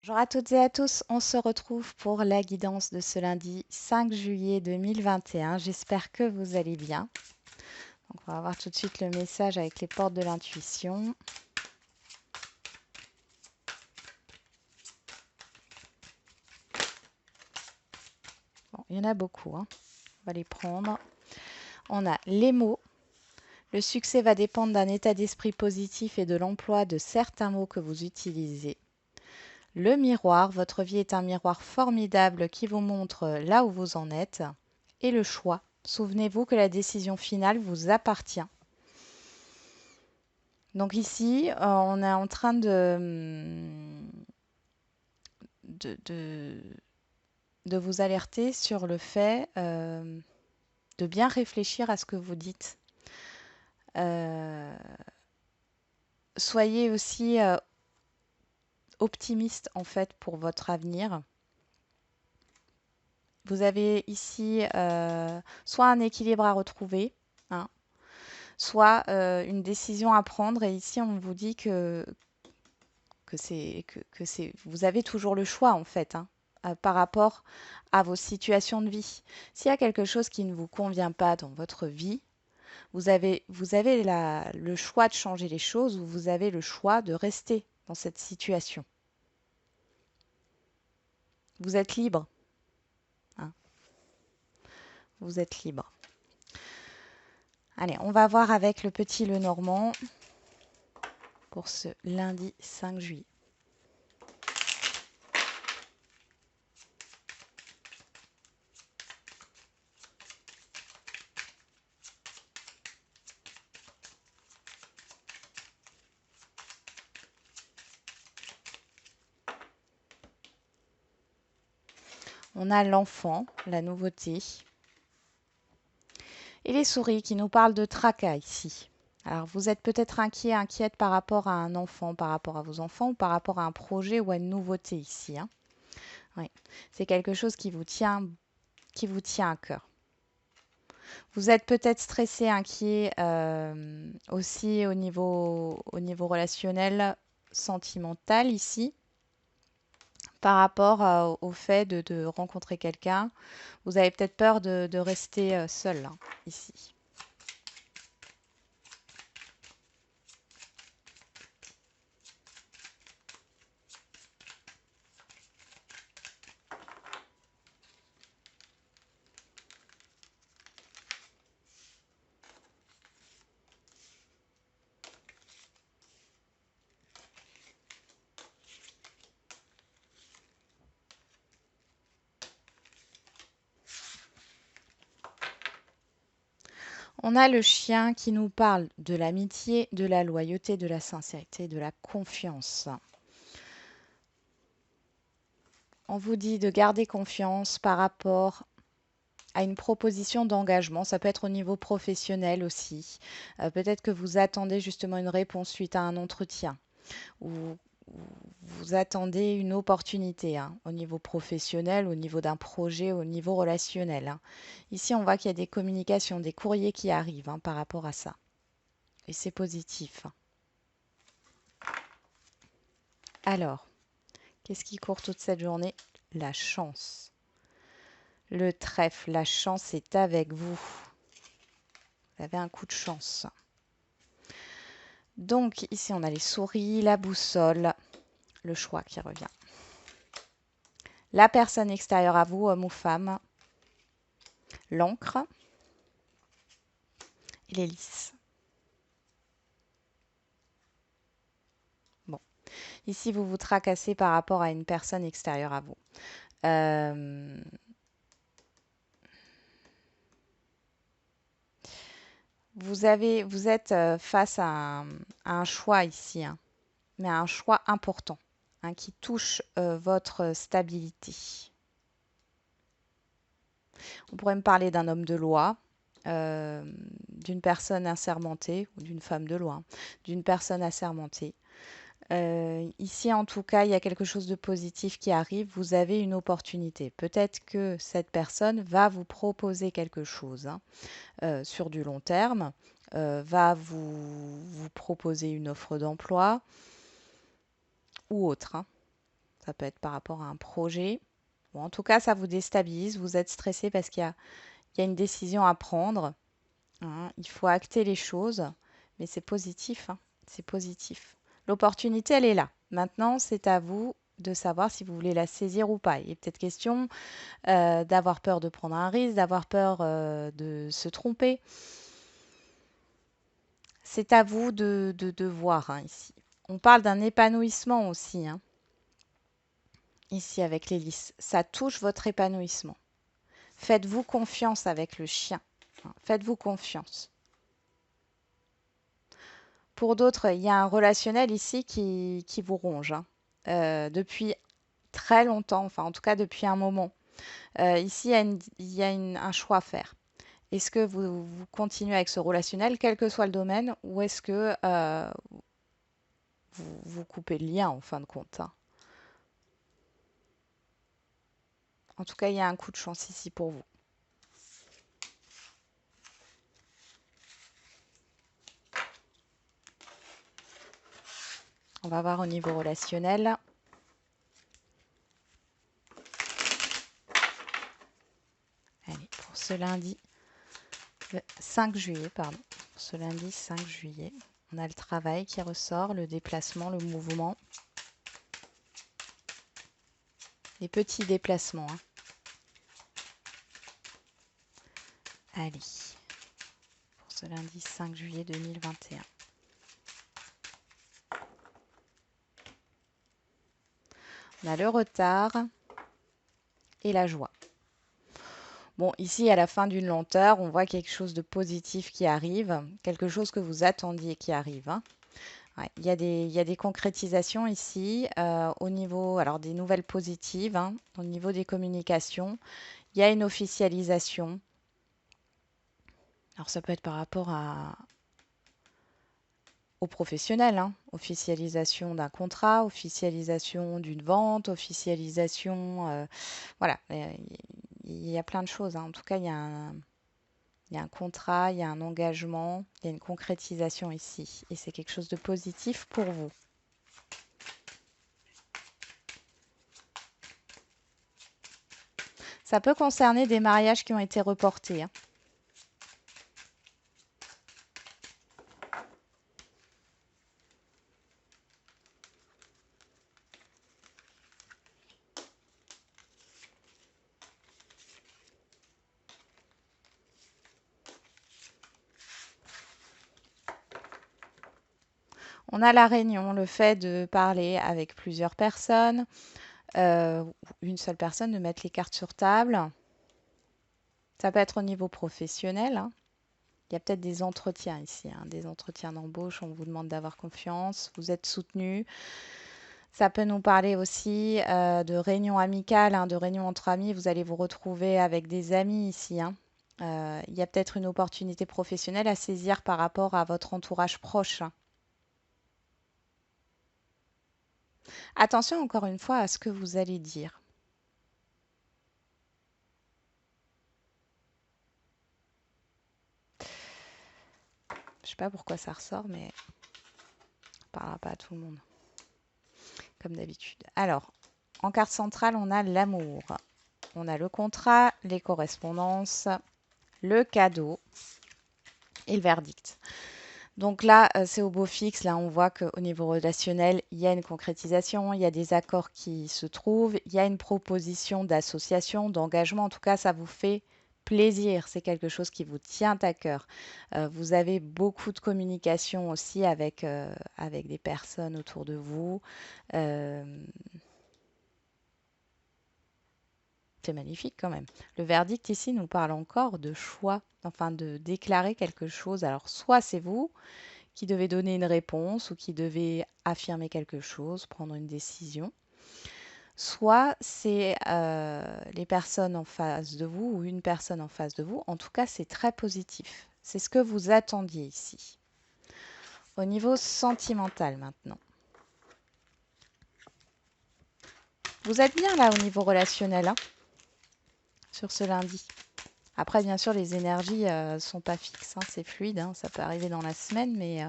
Bonjour à toutes et à tous, on se retrouve pour la guidance de ce lundi 5 juillet 2021. J'espère que vous allez bien. Donc on va voir tout de suite le message avec les portes de l'intuition. Bon, il y en a beaucoup, hein. On va les prendre. On a les mots. Le succès va dépendre d'un état d'esprit positif et de l'emploi de certains mots que vous utilisez. Le miroir, votre vie est un miroir formidable qui vous montre là où vous en êtes. Et le choix, souvenez-vous que la décision finale vous appartient. Donc ici, on est en train de, de- de vous alerter sur le fait de bien réfléchir à ce que vous dites. Euh, Soyez aussi optimiste en fait pour votre avenir. Vous avez ici soit un équilibre à retrouver, hein, soit une décision à prendre. Et ici, on vous dit que vous avez toujours le choix en fait, hein, par rapport à vos situations de vie. S'il y a quelque chose qui ne vous convient pas dans votre vie, vous avez le choix de changer les choses ou vous avez le choix de rester dans cette situation. Vous êtes libre, hein, vous êtes libre. Allez, on va voir avec le petit Lenormand pour ce lundi 5 juillet. On a l'enfant, la nouveauté, et les souris qui nous parlent de tracas ici. Alors vous êtes peut-être inquiète par rapport à un enfant, par rapport à vos enfants, ou par rapport à un projet ou à une nouveauté ici, hein. Oui. C'est quelque chose qui vous tient à cœur. Vous êtes peut-être stressé, inquiet aussi au niveau relationnel, sentimental ici, par rapport au fait de rencontrer quelqu'un. Vous avez peut-être peur de rester seul, hein, ici. On a le chien qui nous parle de l'amitié, de la loyauté, de la sincérité, de la confiance. On vous dit de garder confiance par rapport à une proposition d'engagement. Ça peut être au niveau professionnel aussi. Peut-être que vous attendez justement une réponse suite à un entretien ou vous attendez une opportunité, hein, au niveau professionnel, au niveau d'un projet, au niveau relationnel, hein. Ici, on voit qu'il y a des communications, des courriers qui arrivent, hein, par rapport à ça. Et c'est positif. Alors, qu'est-ce qui court toute cette journée? La chance. Le trèfle, la chance est avec vous. Vous avez un coup de chance. Donc ici, on a les souris, la boussole, le choix qui revient. La personne extérieure à vous, homme ou femme, l'encre et l'hélice. Bon, ici, vous vous tracassez par rapport à une personne extérieure à vous. Euh, vous êtes face à un choix ici, hein, mais à un choix important, hein, qui touche votre stabilité. On pourrait me parler d'un homme de loi, euh, d'une personne assermentée, ou d'une femme de loi, hein, d'une personne assermentée. Ici, en tout cas, il y a quelque chose de positif qui arrive. Vous avez une opportunité. Peut-être que cette personne va vous proposer quelque chose, hein, sur du long terme, va vous proposer une offre d'emploi ou autre, hein. Ça peut être par rapport à un projet. Bon, en tout cas, ça vous déstabilise. Vous êtes stressé parce qu'il y a une décision à prendre. Hein. Il faut acter les choses, mais c'est positif. Hein. C'est positif. L'opportunité, elle est là. Maintenant, c'est à vous de savoir si vous voulez la saisir ou pas. Il est peut-être question d'avoir peur de prendre un risque, d'avoir peur de se tromper. C'est à vous de voir hein, ici. On parle d'un épanouissement aussi. Hein, ici avec l'hélice. Ça touche votre épanouissement. Faites-vous confiance avec le chien. Hein, faites-vous confiance. Pour d'autres, il y a un relationnel ici qui vous ronge. Hein, depuis très longtemps, enfin en tout cas depuis un moment. Ici, il y a un choix à faire. Est-ce que vous continuez avec ce relationnel, quel que soit le domaine, ou est-ce que vous coupez le lien en fin de compte hein. En tout cas, il y a un coup de chance ici pour vous. On va voir au niveau relationnel. Allez, pour ce lundi, le 5 juillet, pardon. Pour ce lundi 5 juillet, on a le travail qui ressort, le déplacement, le mouvement. Les petits déplacements. Hein. Allez, pour ce lundi 5 juillet 2021. On a le retard et la joie. Bon, ici, à la fin d'une lenteur, on voit quelque chose de positif qui arrive, quelque chose que vous attendiez qui arrive. Hein. Ouais, il y a des concrétisations ici au niveau, alors des nouvelles positives, hein, au niveau des communications. Il y a une officialisation. Alors ça peut être par rapport aux professionnels, hein. Officialisation d'un contrat, officialisation d'une vente, officialisation, voilà, il y a plein de choses. Hein. En tout cas, il y a un contrat, il y a un engagement, il y a une concrétisation ici. Et c'est quelque chose de positif pour vous. Ça peut concerner des mariages qui ont été reportés. Hein. On a la réunion, le fait de parler avec plusieurs personnes, une seule personne, de mettre les cartes sur table. Ça peut être au niveau professionnel. Hein. Il y a peut-être des entretiens ici, hein, des entretiens d'embauche. On vous demande d'avoir confiance, vous êtes soutenu. Ça peut nous parler aussi de réunions amicales, hein, de réunions entre amis. Vous allez vous retrouver avec des amis ici. Hein. Il y a peut-être une opportunité professionnelle à saisir par rapport à votre entourage proche. Hein. Attention encore une fois à ce que vous allez dire. Je sais pas pourquoi ça ressort, mais ça ne parlera pas à tout le monde. Comme d'habitude. Alors, en carte centrale, on a l'amour. On a le contrat, les correspondances, le cadeau et le verdict. Donc là, c'est au beau fixe. Là, on voit qu'au niveau relationnel, il y a une concrétisation, il y a des accords qui se trouvent, il y a une proposition d'association, d'engagement. En tout cas, ça vous fait plaisir. C'est quelque chose qui vous tient à cœur. Vous avez beaucoup de communication aussi avec des personnes autour de vous. Euh, c'est magnifique quand même. Le verdict ici nous parle encore de choix, enfin de déclarer quelque chose. Alors, soit c'est vous qui devez donner une réponse ou qui devez affirmer quelque chose, prendre une décision. Soit c'est les personnes en face de vous ou une personne en face de vous. En tout cas, c'est très positif. C'est ce que vous attendiez ici. Au niveau sentimental maintenant. Vous êtes bien là au niveau relationnel hein, sur ce lundi. Après, bien sûr, les énergies ne sont pas fixes. Hein, c'est fluide. Hein, ça peut arriver dans la semaine, mais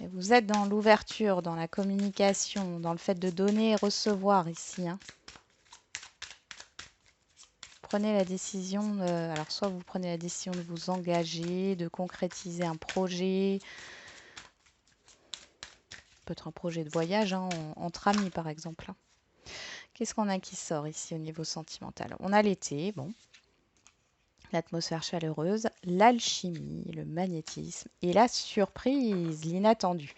Et vous êtes dans l'ouverture, dans la communication, dans le fait de donner et recevoir ici, hein. Prenez la décision, alors soit vous prenez la décision de vous engager, de concrétiser un projet, peut-être un projet de voyage, hein, entre amis par exemple, hein. Qu'est-ce qu'on a qui sort ici au niveau sentimental? On a l'été, bon, l'atmosphère chaleureuse, l'alchimie, le magnétisme et la surprise, l'inattendu.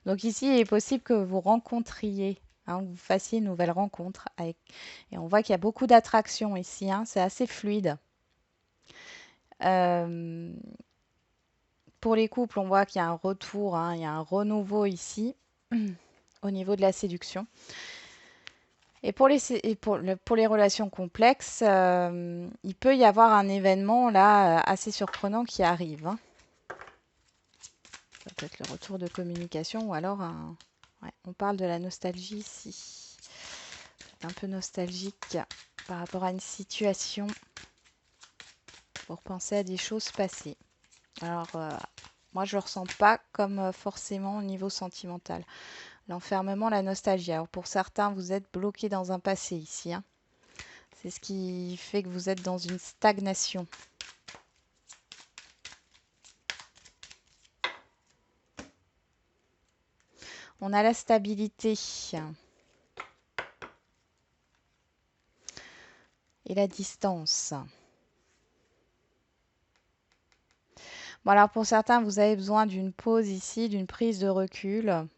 Donc ici, il est possible que vous rencontriez, hein, que vous fassiez une nouvelle rencontre avec... Et on voit qu'il y a beaucoup d'attraction ici, hein, c'est assez fluide. Euh, pour les couples, on voit qu'il y a un retour, hein, il y a un renouveau ici au niveau de la séduction. Et pour les relations complexes, il peut y avoir un événement là assez surprenant qui arrive, hein. Ça peut être le retour de communication ou alors ouais, on parle de la nostalgie ici. Un peu nostalgique par rapport à une situation pour penser à des choses passées. Alors, moi, je ne le ressens pas comme forcément au niveau sentimental. L'enfermement, la nostalgie. Alors, pour certains, vous êtes bloqué dans un passé ici, hein. C'est ce qui fait que vous êtes dans une stagnation. On a la stabilité et la distance. Bon, alors pour certains, vous avez besoin d'une pause ici, d'une prise de recul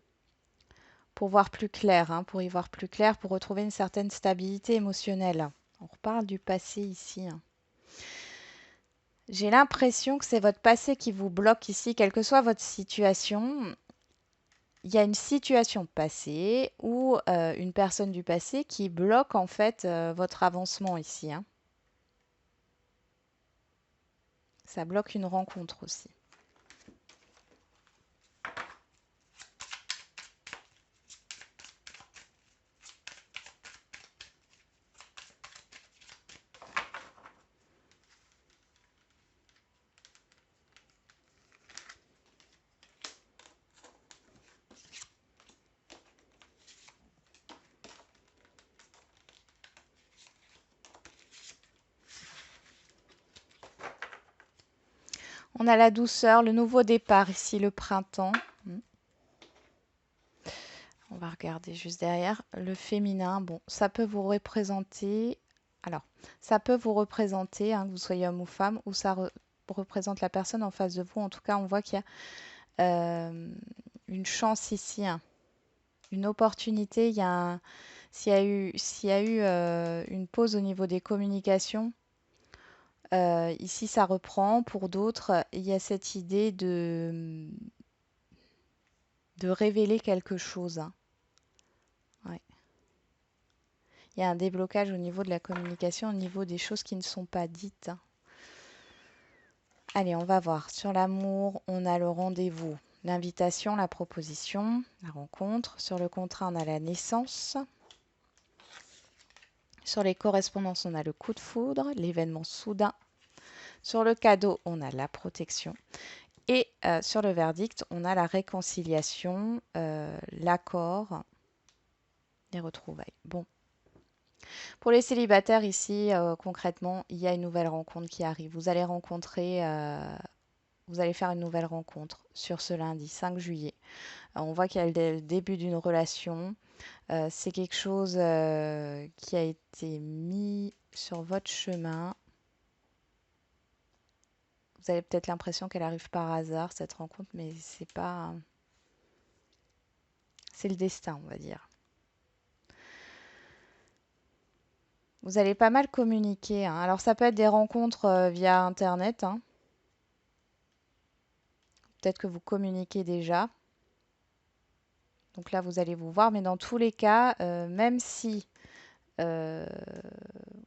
pour voir plus clair, hein, pour y voir plus clair, pour retrouver une certaine stabilité émotionnelle. On reparle du passé ici, hein. J'ai l'impression que c'est votre passé qui vous bloque ici, quelle que soit votre situation. Il y a une situation passée ou une personne du passé qui bloque en fait votre avancement ici, hein. Ça bloque une rencontre aussi. On a la douceur, le nouveau départ ici, le printemps. On va regarder juste derrière. Le féminin, bon, ça peut vous représenter. Alors, ça peut vous représenter, hein, que vous soyez homme ou femme, ou ça représente la personne en face de vous. En tout cas, on voit qu'il y a une chance ici, hein, une opportunité. S'il y a eu une pause au niveau des communications, ici ça reprend. Pour d'autres, il y a cette idée de révéler quelque chose, hein. Ouais. Il y a un déblocage au niveau de la communication, au niveau des choses qui ne sont pas dites. Allez, on va voir. Sur l'amour, on a le rendez-vous, l'invitation, la proposition, la rencontre. Sur le contrat, on a la naissance. Sur les correspondances, on a le coup de foudre, l'événement soudain. Sur le cadeau, on a la protection. Et sur le verdict, on a la réconciliation, l'accord, les retrouvailles. Bon. Pour les célibataires ici, concrètement, il y a une nouvelle rencontre qui arrive. Vous allez faire une nouvelle rencontre sur ce lundi 5 juillet. On voit qu'il y a le début d'une relation. C'est quelque chose qui a été mis sur votre chemin. Vous avez peut-être l'impression qu'elle arrive par hasard, cette rencontre, mais c'est pas... C'est le destin, on va dire. Vous allez pas mal communiquer, hein. Alors ça peut être des rencontres via Internet, hein. Peut-être que vous communiquez déjà. Donc là, vous allez vous voir. Mais dans tous les cas, même si euh,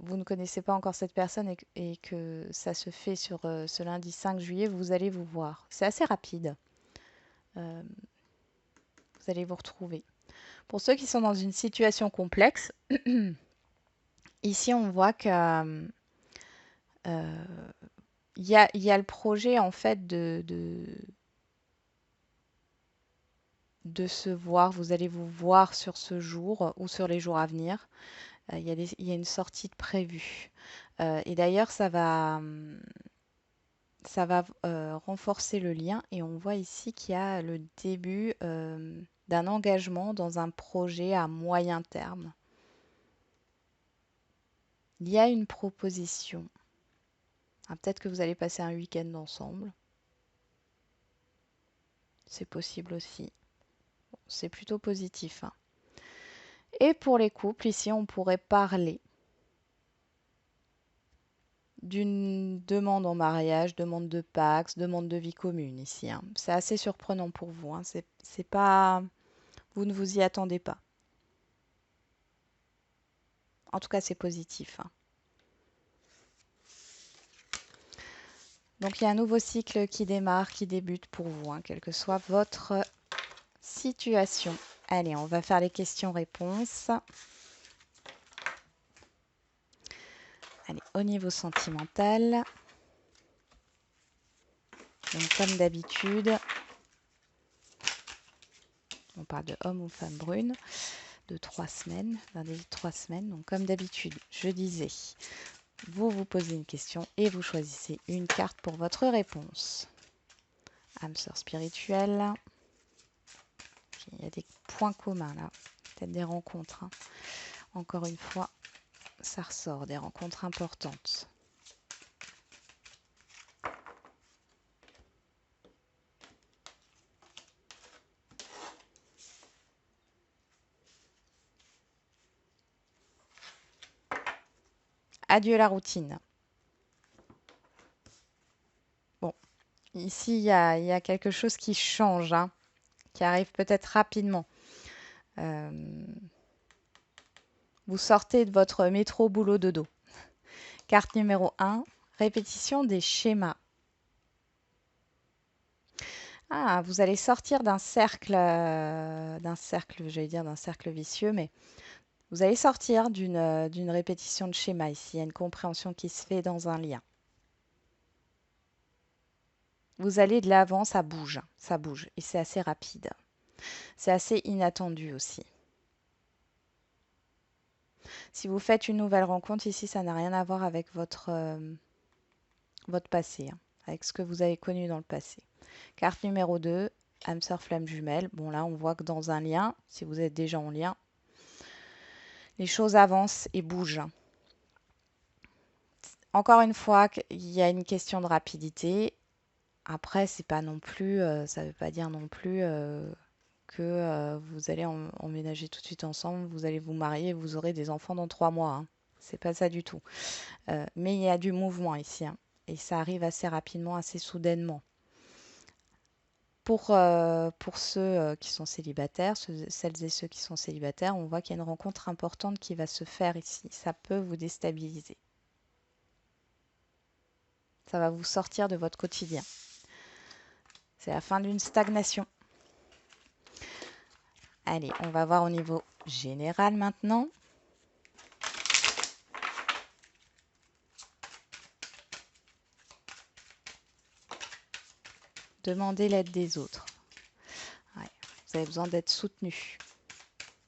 vous ne connaissez pas encore cette personne et que ça se fait sur ce lundi 5 juillet, vous allez vous voir. C'est assez rapide. Euh, vous allez vous retrouver. Pour ceux qui sont dans une situation complexe, ici on voit que il y a le projet en fait de se voir, vous allez vous voir sur ce jour ou sur les jours à venir. Il y a une sortie de prévue. Et d'ailleurs, ça va renforcer le lien et on voit ici qu'il y a le début d'un engagement dans un projet à moyen terme. Il y a une proposition. Ah, peut-être que vous allez passer un week-end ensemble. C'est possible aussi. Bon, c'est plutôt positif, hein. Et pour les couples, ici, on pourrait parler d'une demande en mariage, demande de Pax, demande de vie commune ici, hein. C'est assez surprenant pour vous, hein. C'est pas, vous ne vous y attendez pas. En tout cas, c'est positif, hein. Donc, il y a un nouveau cycle qui démarre, qui débute pour vous, hein, quelle que soit votre situation. Allez, on va faire les questions-réponses. Allez, au niveau sentimental, donc comme d'habitude, on parle de homme ou femme brune, de 3 semaines, d'un délai de 3 semaines. Donc comme d'habitude, je disais, vous posez une question et vous choisissez une carte pour votre réponse. Âme sœur spirituelle. Il y a des points communs là, peut-être des rencontres, hein. Encore une fois, ça ressort, des rencontres importantes. Adieu la routine. Bon, ici il y a quelque chose qui change, hein, qui arrive peut-être rapidement. Vous sortez de votre métro boulot dodo. Carte numéro 1, répétition des schémas. Ah, vous allez sortir j'allais dire d'un cercle vicieux, mais vous allez sortir d'une répétition de schéma ici. Il y a une compréhension qui se fait dans un lien. Vous allez de l'avant, ça bouge, et c'est assez rapide. C'est assez inattendu aussi. Si vous faites une nouvelle rencontre ici, ça n'a rien à voir avec votre passé, hein, avec ce que vous avez connu dans le passé. Carte numéro 2, âme sœur flamme jumelle. Bon là, on voit que dans un lien, si vous êtes déjà en lien, les choses avancent et bougent. Encore une fois, il y a une question de rapidité. Après, c'est pas non plus, ça ne veut pas dire non plus que vous allez emménager tout de suite ensemble, vous allez vous marier et vous aurez des enfants dans 3 mois, hein. C'est pas ça du tout. Mais il y a du mouvement ici, hein, et ça arrive assez rapidement, assez soudainement. Pour ceux qui sont célibataires, celles et ceux qui sont célibataires, on voit qu'il y a une rencontre importante qui va se faire ici. Ça peut vous déstabiliser. Ça va vous sortir de votre quotidien. C'est la fin d'une stagnation. Allez, on va voir au niveau général maintenant. Demandez l'aide des autres. Ouais, vous avez besoin d'être soutenu.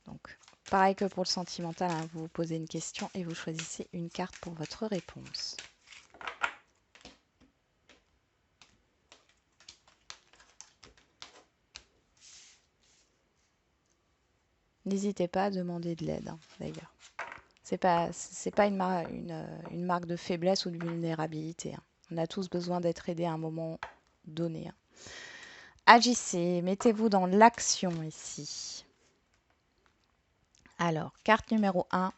Donc, pareil que pour le sentimental, hein, vous vous posez une question et vous choisissez une carte pour votre réponse. N'hésitez pas à demander de l'aide, hein, d'ailleurs. C'est pas une marque de faiblesse ou de vulnérabilité, hein. On a tous besoin d'être aidés à un moment donné, hein. Agissez, mettez-vous dans l'action ici. Alors, carte numéro 1,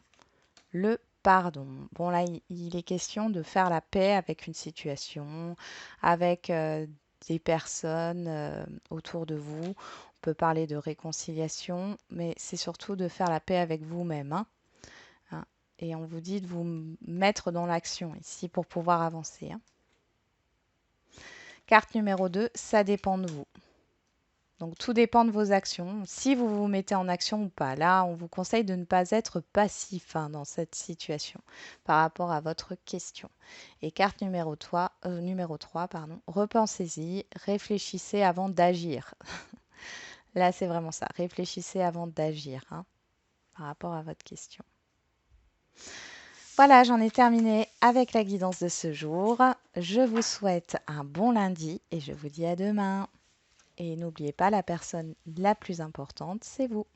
le pardon. Bon là, il est question de faire la paix avec une situation, avec des personnes autour de vous. On peut parler de réconciliation, mais c'est surtout de faire la paix avec vous-même, hein. Et on vous dit de vous mettre dans l'action ici pour pouvoir avancer, hein. Carte numéro 2, ça dépend de vous. Donc tout dépend de vos actions, si vous vous mettez en action ou pas. Là, on vous conseille de ne pas être passif, hein, dans cette situation par rapport à votre question. Et carte numéro 3, repensez-y, réfléchissez avant d'agir. Là, c'est vraiment ça. Réfléchissez avant d'agir, hein, par rapport à votre question. Voilà, j'en ai terminé avec la guidance de ce jour. Je vous souhaite un bon lundi et je vous dis à demain. Et n'oubliez pas, la personne la plus importante, c'est vous.